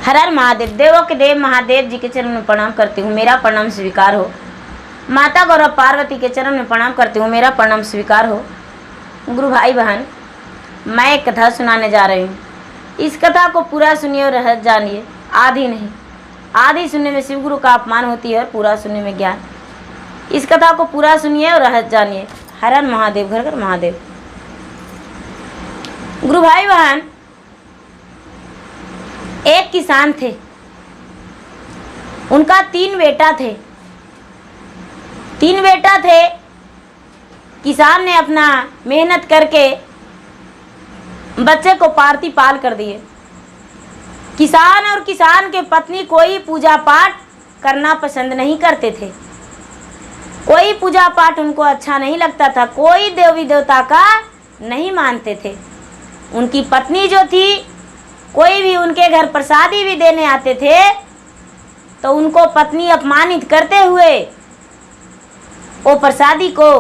हर हर महादेव। देवों के देव महादेव जी के चरण में प्रणाम करती हूँ, मेरा प्रणाम स्वीकार हो। माता गौरव पार्वती के चरण में प्रणाम करती हूँ, मेरा प्रणाम स्वीकार हो। गुरु भाई बहन, मैं एक कथा सुनाने जा रही हूँ। इस कथा को पूरा सुनिए और रहस्य जानिए, आधी नहीं। आधी सुनने में शिव गुरु का अपमान होती है और पूरा सुनने में ज्ञान। इस कथा को पूरा सुनिए और रहस्य जानिए। हर हर महादेव, घर घर महादेव। गुरु भाई बहन, एक किसान थे, उनका 3 बेटा थे। 3 बेटा थे। किसान ने अपना मेहनत करके बच्चे को पालती पाल कर दिए। किसान और किसान के पत्नी कोई पूजा पाठ करना पसंद नहीं करते थे। कोई पूजा पाठ उनको अच्छा नहीं लगता था, कोई देवी देवता का नहीं मानते थे। उनकी पत्नी जो थी, कोई भी उनके घर प्रसादी भी देने आते थे तो उनको पत्नी अपमानित करते हुए वो प्रसादी को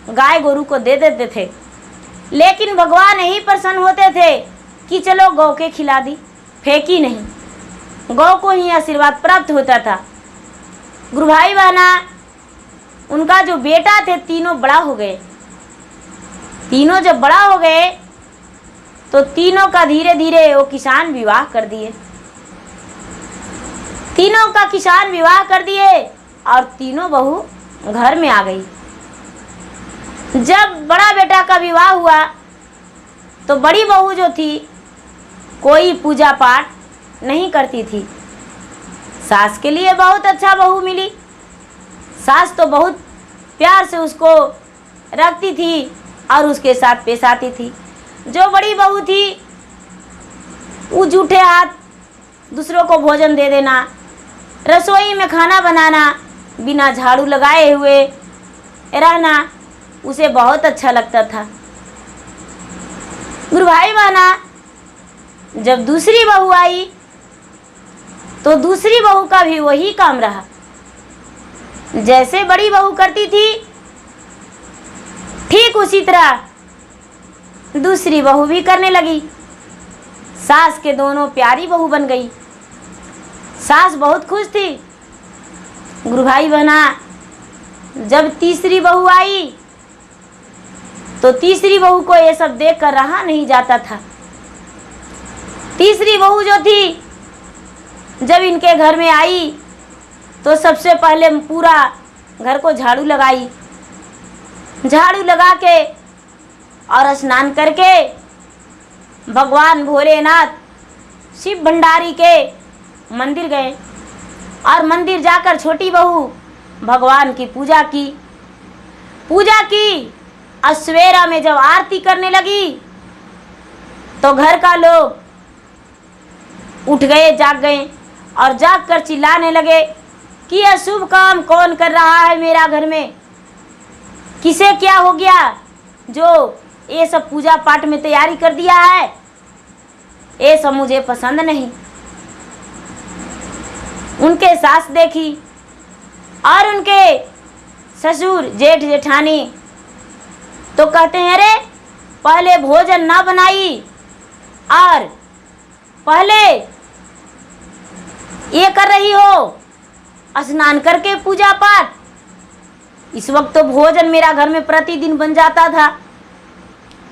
गाय गोरू को दे देते थे। लेकिन भगवान यही प्रसन्न होते थे कि चलो गौ के खिला दी, फेंकी नहीं, गौ को ही आशीर्वाद प्राप्त होता था। गुरु भाई बहना, उनका जो बेटा थे तीनों बड़ा हो गए। तीनों जब बड़ा हो गए तो तीनों का धीरे धीरे वो किसान विवाह कर दिए। तीनों का किसान विवाह कर दिए और तीनों बहू घर में आ गई। जब बड़ा बेटा का विवाह हुआ तो बड़ी बहू जो थी कोई पूजा पाठ नहीं करती थी। सास के लिए बहुत अच्छा बहू मिली। सास तो बहुत प्यार से उसको रखती थी और उसके साथ पेश आती थी। जो बड़ी बहू थी वो जूठे हाथ दूसरों को भोजन दे देना, रसोई में खाना बनाना, बिना झाड़ू लगाए हुए रहना, उसे बहुत अच्छा लगता था। गुरु भाई बहना, जब दूसरी बहू आई तो दूसरी बहू का भी वही काम रहा। जैसे बड़ी बहू करती थी ठीक उसी तरह दूसरी बहू भी करने लगी। सास के दोनों प्यारी बहू बन गई। सास बहुत खुश थी। गुरु भाई बहना, जब तीसरी बहू आई तो तीसरी बहू को ये सब देखकर रहा नहीं जाता था। तीसरी बहू जो थी जब इनके घर में आई तो सबसे पहले पूरा घर को झाड़ू लगाई। झाड़ू लगा के और स्नान करके भगवान भोलेनाथ शिव भंडारी के मंदिर गए और मंदिर जाकर छोटी बहू भगवान की पूजा की। और सवेरा में जब आरती करने लगी तो घर का लोग उठ गए, जाग गए और जाग कर चिल्लाने लगे कि यह शुभ काम कौन कर रहा है मेरा घर में? किसे क्या हो गया जो ये सब पूजा पाठ में तैयारी कर दिया है? ये सब मुझे पसंद नहीं। उनके सास देखी और उनके ससुर जेठ जेठानी तो कहते हैं, अरे पहले भोजन ना बनाई और पहले ये कर रही हो स्नान करके पूजा पाठ। इस वक्त तो भोजन मेरा घर में प्रतिदिन बन जाता था,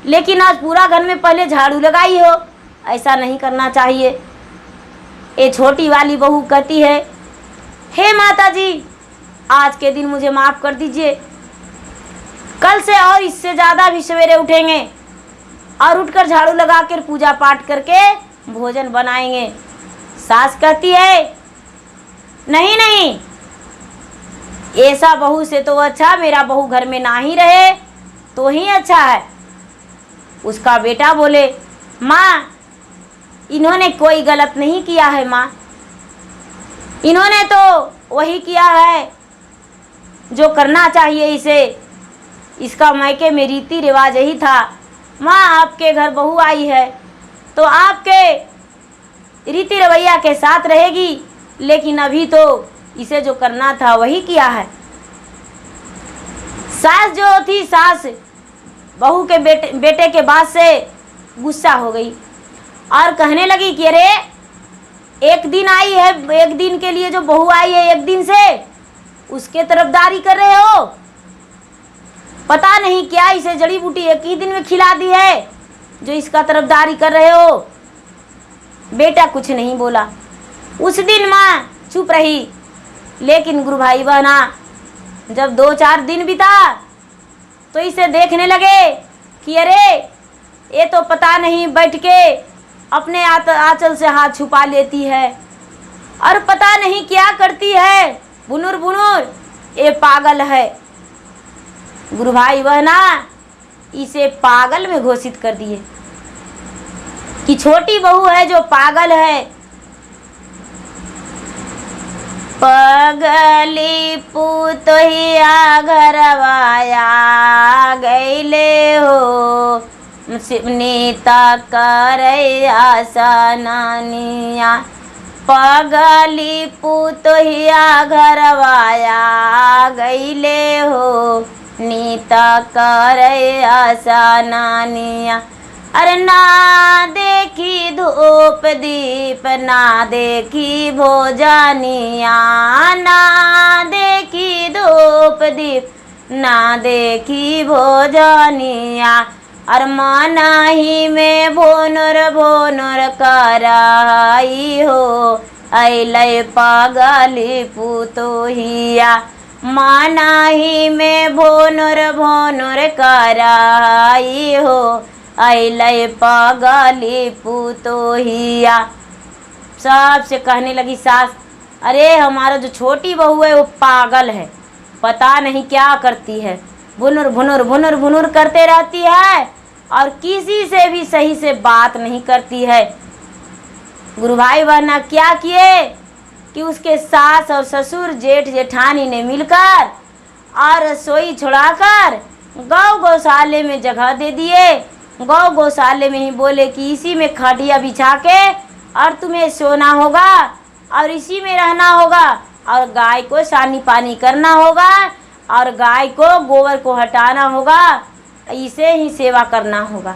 लेकिन आज पूरा घर में पहले झाड़ू लगाई हो। ऐसा नहीं करना चाहिए। ये छोटी वाली बहू कहती है, हे माता जी, आज के दिन मुझे माफ़ कर दीजिए। कल से और इससे ज़्यादा भी सवेरे उठेंगे और उठकर झाड़ू लगा कर पूजा पाठ करके भोजन बनाएंगे। सास कहती है, नहीं नहीं, ऐसा बहू से तो अच्छा मेरा बहू घर में ना ही रहे तो ही अच्छा है। उसका बेटा बोले, माँ इन्होंने कोई गलत नहीं किया है माँ, इन्होंने तो वही किया है जो करना चाहिए इसे। इसका मायके में रीति रिवाज यही था। माँ आपके घर बहू आई है तो आपके रीति रवैया के साथ रहेगी, लेकिन अभी तो इसे जो करना था वही किया है। सास जो थी, सास बहू के बेटे के बात से गुस्सा हो गई और कहने लगी कि अरे एक दिन आई है, एक दिन के लिए जो बहू आई है एक दिन से, उसके तरफदारी कर रहे हो। पता नहीं क्या इसे जड़ी बूटी एक ही दिन में खिला दी है जो इसका तरफदारी कर रहे हो। बेटा कुछ नहीं बोला। उस दिन माँ चुप रही, लेकिन गुरु भाई बहना जब 2-4 दिन बीता तो इसे देखने लगे कि अरे ये तो पता नहीं बैठ के अपने आंचल से हाथ छुपा लेती है और पता नहीं क्या करती है, बुनुर बुनुर, ये पागल है। गुरु भाई बहना इसे पागल में घोषित कर दिए कि छोटी बहू है जो पागल है। पगली पुतहिया घरवाया गईले हो, नीता करैया सननिया। पगली पुतहिया घरवाया गईले हो, नीता करैया सननिया। अरे ना देखी धूप दीप, ना देखी भोजनिया, ना देखी धूप दीप, ना देखी भोजनिया। और मनाही में भोनुर भोनुर कराई हो, अइलै पागली पुतोहिया। मनाही में भोनुर भोनुर कराई हो, अइलै पागली पुतोहिया। सबसे कहने लगी सास, अरे हमारा जो छोटी बहू है वो पागल है, पता नहीं क्या करती है, भुनुर भुनुर भुनुर भुनुर करते रहती है और किसी से भी सही से बात नहीं करती है। गुरु भाई बहना क्या किए कि उसके सास और ससुर जेठ जेठानी ने मिलकर और रसोई छुड़ाकर गौ गौशाले में जगह दे दिए। गौ गौशाले में ही बोले कि इसी में खटिया बिछा के और तुम्हें सोना होगा और इसी में रहना होगा और गाय को सानी पानी करना होगा और गाय को गोबर को हटाना होगा, इसे ही सेवा करना होगा,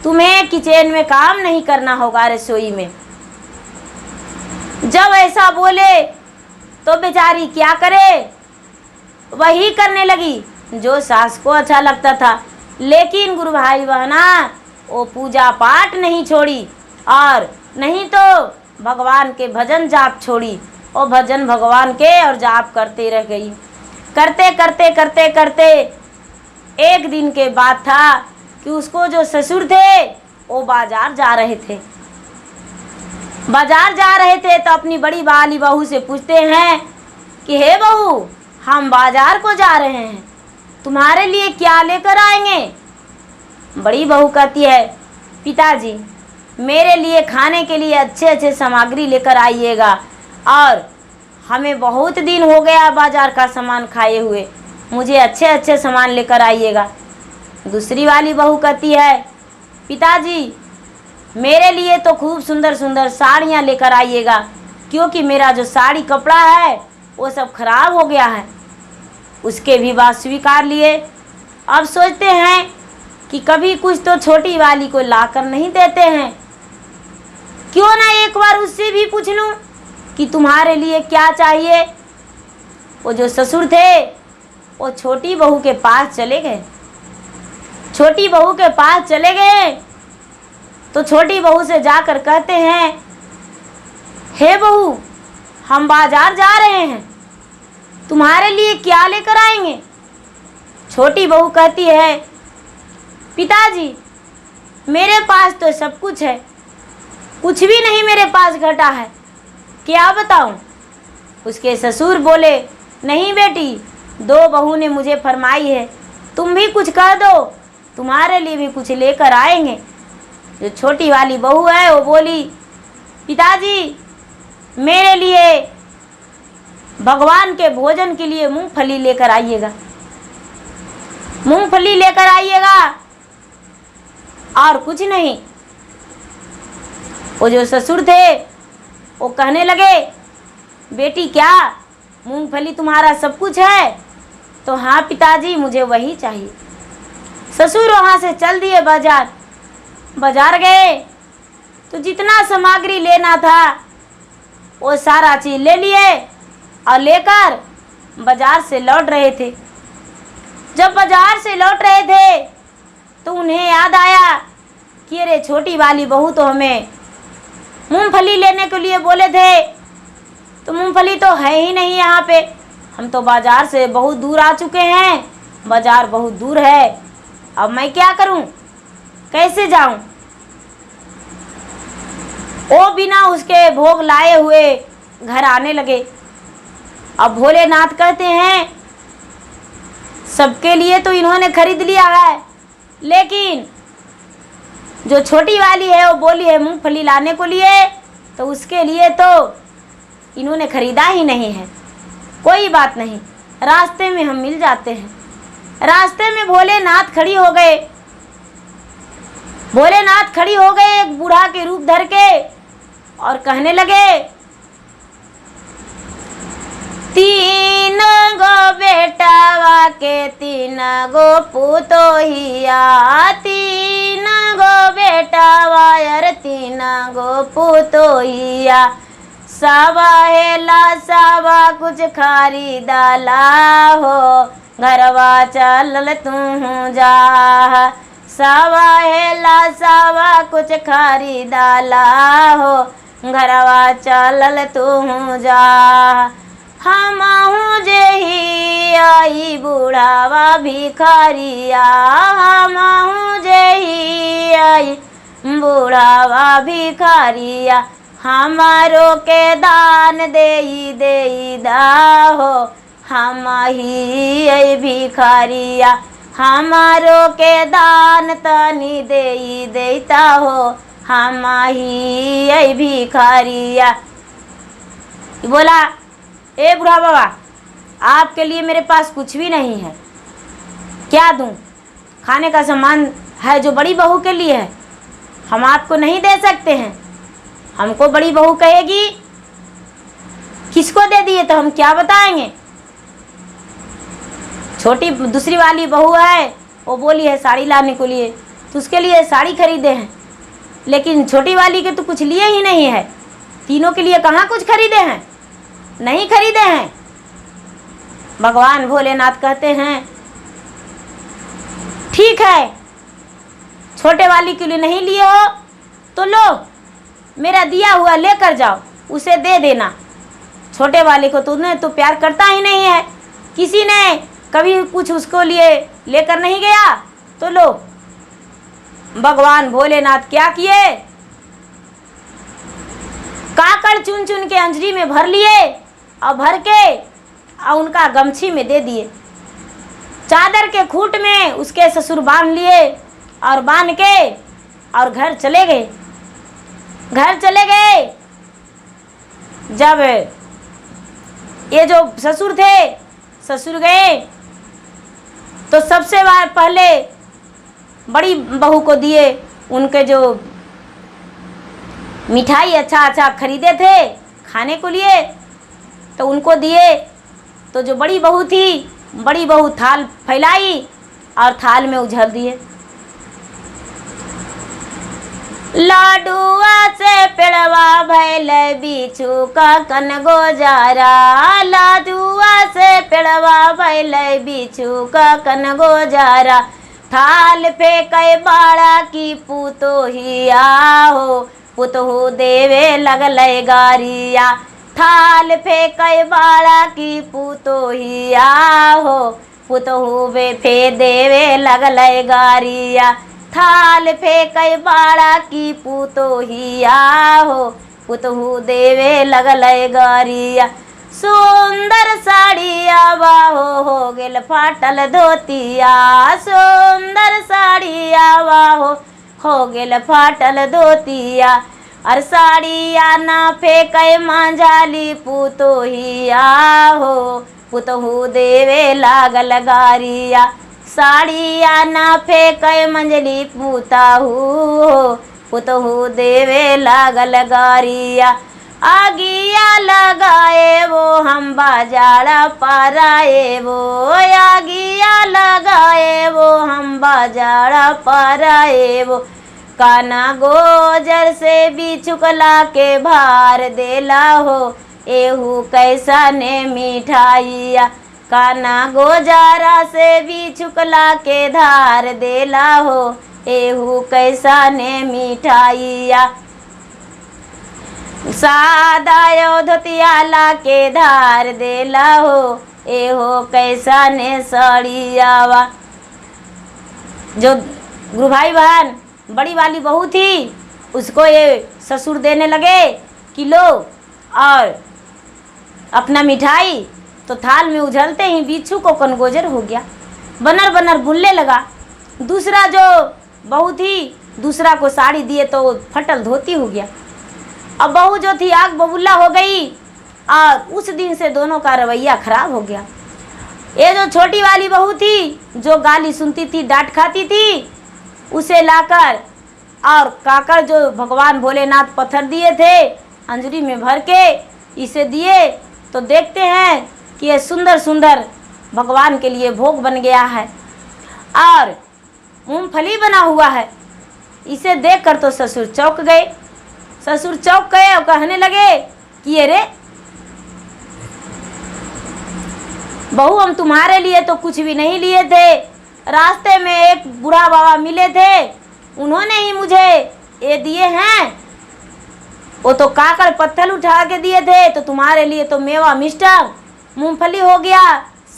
तुम्हें किचन में काम नहीं करना होगा, रसोई में। जब ऐसा बोले तो बेचारी क्या करे, वही करने लगी जो सास को अच्छा लगता था। लेकिन गुरु भाई बहना वो पूजा पाठ नहीं छोड़ी और नहीं तो भगवान के भजन जाप छोड़ी, और भजन भगवान के और जाप करते रह गई। करते करते करते करते एक दिन के बाद था कि उसको जो ससुर थे वो बाजार जा रहे थे। बाजार जा रहे थे तो अपनी बड़ी वाली बहू से पूछते हैं कि हे बहू, हम बाजार को जा रहे हैं, तुम्हारे लिए क्या लेकर आएंगे। बड़ी बहू कहती है, पिताजी मेरे लिए खाने के लिए अच्छे अच्छे सामग्री लेकर आइएगा, और हमें बहुत दिन हो गया बाजार का सामान खाए हुए, मुझे अच्छे अच्छे सामान लेकर आइएगा। दूसरी वाली बहू कहती है, पिताजी मेरे लिए तो खूब सुंदर सुंदर साड़ियाँ लेकर आइएगा, क्योंकि मेरा जो साड़ी कपड़ा है वो सब खराब हो गया है। उसके भी बात स्वीकार लिए। अब सोचते हैं कि कभी कुछ तो छोटी वाली को लाकर नहीं देते हैं, क्यों ना एक बार उससे भी पूछ लूं कि तुम्हारे लिए क्या चाहिए। वो जो ससुर थे वो छोटी बहू के पास चले गए। छोटी बहू के पास चले गए तो छोटी बहू से जाकर कहते हैं, हे बहू हम बाजार जा रहे हैं, तुम्हारे लिए क्या लेकर आएंगे। छोटी बहू कहती है, पिताजी मेरे पास तो सब कुछ है, कुछ भी नहीं मेरे पास घटा है, क्या बताऊं। उसके ससुर बोले, नहीं बेटी, 2 बहू ने मुझे फरमाई है, तुम भी कुछ कह दो, तुम्हारे लिए भी कुछ लेकर आएंगे। जो छोटी वाली बहू है वो बोली, पिताजी मेरे लिए भगवान के भोजन के लिए मूंगफली लेकर आइएगा, मूंगफली लेकर आइएगा और कुछ नहीं। वो जो ससुर थे वो कहने लगे, बेटी क्या मूंगफली तुम्हारा सब कुछ है। तो हाँ पिताजी मुझे वही चाहिए। ससुर वहाँ से चल दिए बाजार। बाजार गए तो जितना सामग्री लेना था वो सारा चीज़ ले लिए और लेकर बाजार से लौट रहे थे। जब बाजार से लौट रहे थे तो उन्हें याद आया कि अरे छोटी वाली बहू तो हमें मूंगफली लेने के लिए बोले थे, तो मूंगफली तो है ही नहीं यहाँ पे। हम तो बाजार से बहुत दूर आ चुके हैं, बाजार बहुत दूर है, अब मैं क्या करूं, कैसे जाऊं। वो बिना उसके भोग लाए हुए घर आने लगे। अब भोलेनाथ कहते हैं सबके लिए तो इन्होंने खरीद लिया है, लेकिन जो छोटी वाली है वो बोली है मूंगफली लाने को लिए, तो उसके लिए तो इन्होंने खरीदा ही नहीं है। कोई बात नहीं, रास्ते में हम मिल जाते हैं। रास्ते में भोलेनाथ खड़ी हो गए। भोलेनाथ खड़ी हो गए एक बूढ़ा के रूप धर के और कहने लगे, तीन गो बेटावा के तीन गो पुतोहिया, तीन गो बेटावा यार तीन गो पुतोहिया, सावा हेला सावा कुछ खरीदाला हो, घरवा चलल तू जा, सावा हेला सावा कुछ खरीदाला हो, घरवा चलल तू जा। हमहू जेही आई बूढ़ावा भिखारिया, हमहू जेही आई बूढ़ावा भिखारिया, हमारो के दान देई देई दाहो, हम ही आई भिखारिया, हमारो के दान तनी देई देता हो, हम ही आई भिखारिया। बोला, ए बूढ़ा बाबा, आपके लिए मेरे पास कुछ भी नहीं है, क्या दूं? खाने का सामान है जो बड़ी बहू के लिए है, हम आपको नहीं दे सकते हैं। हमको बड़ी बहू कहेगी किसको दे दिए तो हम क्या बताएंगे। छोटी दूसरी वाली बहू है, वो बोली है साड़ी लाने के लिए, तो उसके लिए साड़ी खरीदे हैं, लेकिन छोटी वाली के तो कुछ लिए ही नहीं है। तीनों के लिए कहाँ कुछ खरीदे हैं, नहीं खरीदे हैं। भगवान भोलेनाथ कहते हैं ठीक है, छोटे वाली के लिए नहीं लिए हो तो लो, मेरा दिया हुआ लेकर जाओ, उसे दे देना। छोटे वाले को तूने तो प्यार करता ही नहीं है, किसी ने कभी कुछ उसको लिए लेकर नहीं गया, तो लो। भगवान भोलेनाथ क्या किए, काकड़ चुन चुन के अंजरी में भर लिए और भर के और उनका गमछी में दे दिए। चादर के खूंट में उसके ससुर बांध लिए और बांध के और घर चले गए। घर चले गए। जब ये जो ससुर थे, ससुर गए तो सबसे बार पहले बड़ी बहू को दिए उनके जो मिठाई अच्छा अच्छा खरीदे थे खाने को लिए, तो उनको दिए। तो जो बड़ी बहू थी, बड़ी बहू थाल फैलाई और थाल में उझल दिए। लाडुआ से पेड़वा भैल बिच्छू का कन गोजारा, लाडुआ से पेड़वा भैल बिच्छू का कन गोजारा, थाल फेंके बाड़ा की पुतोहिया हो, पुतहु देवे लगल गारिया, थाल फेंके बाड़ा की पुतोहिया हो, पुतहु वे फे देवे लगल गारिया, थाल फेंके बाड़ा की पुतोहिया हो, पुतहु देवे लगल गारिया। सुंदर साड़िया बाहो हो गेल फाटल धोतिया, सुंदर साड़िया बाहो हो गेल फाटल धोतिया, और साड़िया ना फेंके मांझाली पुतोहिया हो, पुतहु देवे लागल गारिया, साड़िया ना फेंके मंजली पुतहु हो, पुतहु देवे लागल गारिया। आगिया लगाए वो हम बाजारा पाराए वो, आगिया लगाए वो हम बाजारा पाराए वो, काना गोजर से बिछुकला के भार देला हो, एहू कैसा ने मिठाइया। काना गोजारा से बिछुकला के धार देला हो, एहू कैसा ने मिठाइया। सादा धोतियाला के धार देला हो, एहो कैसा ने सड़ियावा। जो गुरु भाई बहन बड़ी वाली बहू थी, उसको ये ससुर देने लगे कि लो और अपना मिठाई, तो थाल में उझलते ही बिच्छू को कनगोजर हो गया, बनर बनर बुलने लगा। दूसरा जो बहू थी, दूसरा को साड़ी दिए तो फटल धोती हो गया। अब बहू जो थी आग बबूला हो गई और उस दिन से दोनों का रवैया खराब हो गया। ये जो छोटी वाली बहू थी, जो गाली सुनती थी, डांट खाती थी, उसे लाकर और काकर जो भगवान भोलेनाथ पत्थर दिए थे अंजरी में भर के इसे दिए, तो देखते हैं कि ये सुंदर सुंदर भगवान के लिए भोग बन गया है और मूंगफली बना हुआ है। इसे देखकर तो ससुर चौंक गए। ससुर चौंक गए और कहने लगे कि अरे बहू, हम तुम्हारे लिए तो कुछ भी नहीं लिए थे। रास्ते में एक बूढ़ा बाबा मिले थे, उन्होंने ही मुझे ये दिए हैं। वो तो काकड़ पत्थर उठा के दिए थे, तो तुम्हारे लिए तो मेवा मिष्ठान मूंगफली हो गया,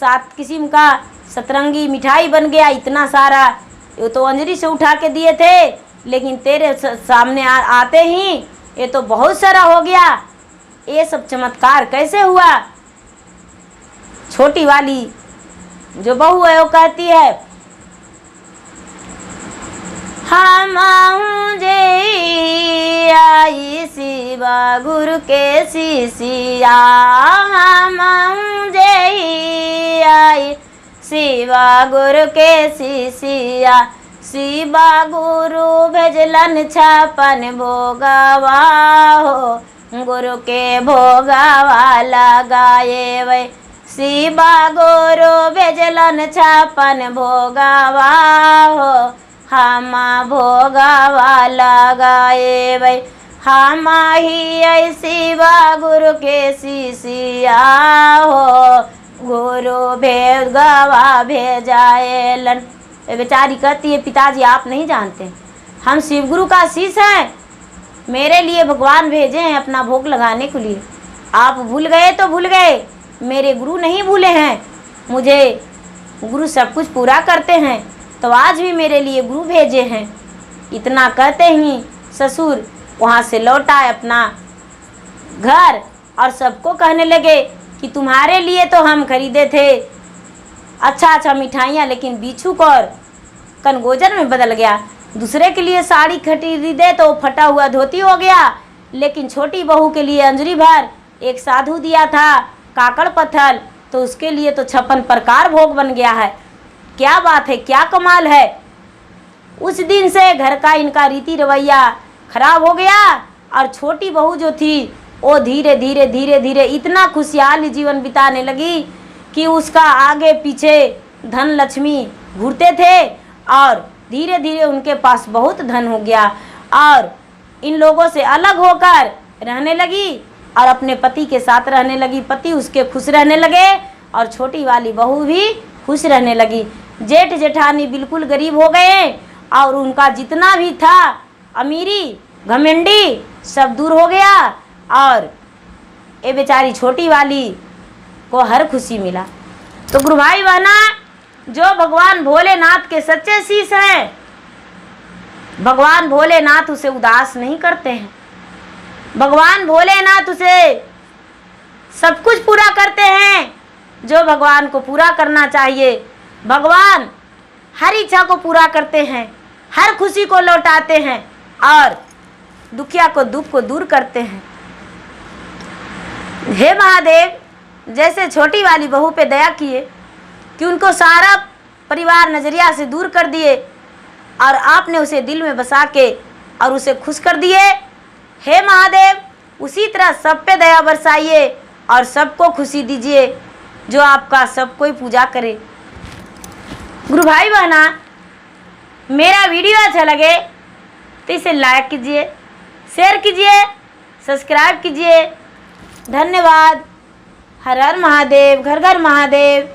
7 किस्म का सतरंगी मिठाई बन गया, इतना सारा। ये तो अंजरी से उठा के दिए थे, लेकिन तेरे सामने आते ही ये तो बहुत सारा हो गया। ये सब चमत्कार कैसे हुआ? छोटी वाली जो बहू है वो कहती है, हम जे आई शिवा गुरु के शिष्या, हम जे आई शिवा गुरु के शिष्या। शिवा गुरु भेजलन 56 भोगवा हो, गुरु के भोगवा लगाए वे। शिवा गुरु भेजलन 56 भोगवा हो, हम भोगवा लगाए वे। हम ही शिवा गुरु के शिष्या हो, गुरु भोगवा भेजाएलन। बेचारी कहती है, पिताजी आप नहीं जानते, हम शिव गुरु का शिष्य हैं, मेरे लिए भगवान भेजे हैं अपना भोग लगाने के लिए। आप भूल गए तो भूल गए, मेरे गुरु नहीं भूले हैं। मुझे गुरु सब कुछ पूरा करते हैं, तो आज भी मेरे लिए गुरु भेजे हैं। इतना कहते ही ससुर वहाँ से लौटा अपना घर और सबको कहने लगे कि तुम्हारे लिए तो हम खरीदे थे अच्छा अच्छा मिठाइयाँ, लेकिन बिच्छू को कनगोजर में बदल गया। दूसरे के लिए साड़ी खरीदे तो फटा हुआ धोती हो गया, लेकिन छोटी बहू के लिए अंजरी भर एक साधु दिया था काकड़ पत्थर, तो उसके लिए तो 56 प्रकार भोग बन गया है। क्या बात है, क्या कमाल है। उस दिन से घर का इनका रीति रवैया खराब हो गया और छोटी बहू जो थी वो धीरे धीरे धीरे धीरे इतना खुशहाल जीवन बिताने लगी कि उसका आगे पीछे धन लक्ष्मी घूरते थे और धीरे धीरे उनके पास बहुत धन हो गया और इन लोगों से अलग होकर रहने लगी और अपने पति के साथ रहने लगी। पति उसके खुश रहने लगे और छोटी वाली बहू भी खुश रहने लगी। जेठ जेठानी बिल्कुल गरीब हो गए और उनका जितना भी था अमीरी घमंडी सब दूर हो गया और ये बेचारी छोटी वाली को हर खुशी मिला। तो गुरु भाई बहना, जो भगवान भोलेनाथ के सच्चे शिष्य हैं, भगवान भोलेनाथ उसे उदास नहीं करते हैं। भगवान भोलेनाथ उसे सब कुछ पूरा करते हैं जो भगवान को पूरा करना चाहिए। भगवान हर इच्छा को पूरा करते हैं, हर खुशी को लौटाते हैं और दुखिया को दुख को दूर करते हैं। हे महादेव, जैसे छोटी वाली बहू पे दया किए कि उनको सारा परिवार नजरिया से दूर कर दिए और आपने उसे दिल में बसा के और उसे खुश कर दिए। हे महादेव, उसी तरह सब पे दया बरसाइए और सबको खुशी दीजिए जो आपका सब कोई पूजा करे। गुरु भाई बहना, मेरा वीडियो अच्छा लगे तो इसे लाइक कीजिए, शेयर कीजिए, सब्सक्राइब कीजिए। धन्यवाद। हर हर महादेव, घर घर महादेव।